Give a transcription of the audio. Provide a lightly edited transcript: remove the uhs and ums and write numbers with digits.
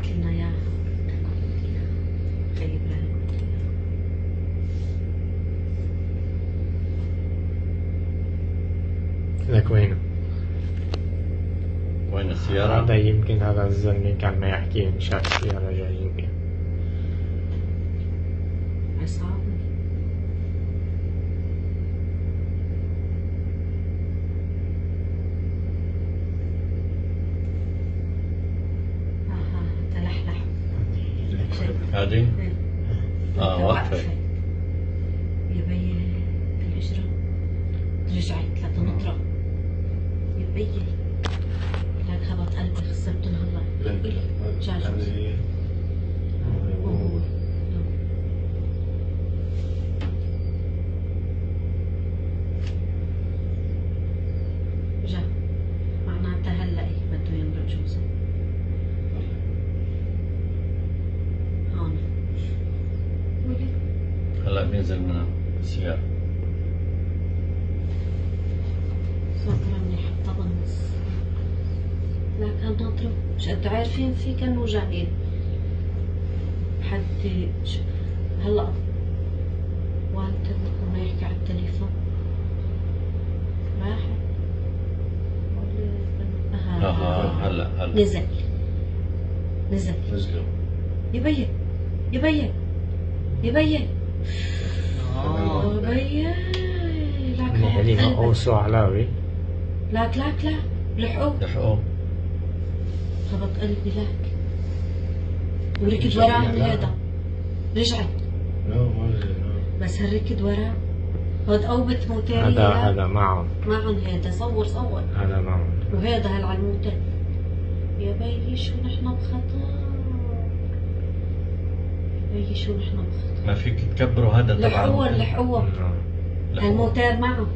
بعت لنا اياها. خيب لك وينه؟ وين السيارة؟ هذا يمكن هذا الزلمة كان ما يحكي إن شاف السيارة جايين بيها. عصابة. تلحلح. هذه؟ واقفة. يا بي الهجرة رجعت لتنطرق. يا بي لك خبط قلبي خسرته هلا. جاجوز. وهو جا معناتها هلا بده يمرق جوزه. هون هلا بينزل من السيارة. صدرة منيح حتى بالنص. لكن ناطره مش قد عارفين فيه كانوا جايين. حد هلا والدته كنا يحكي على التليفون. راح هلا نزل يبين يبين يبين اللي مقوسه علاوي. لا لحقوه خبط قلبي لك وركض وراه هذا رجعت بس هالركض وراه هاد قوبة موتيرية. هذا معهم هذا صور هذا معهم وهذا هالعلموتة. يا بيي شو نحن بخطر. يا بيي شو نحن بخطر. ما فيك تكبروا هذا طبعا. لحقوه هالموتير معه.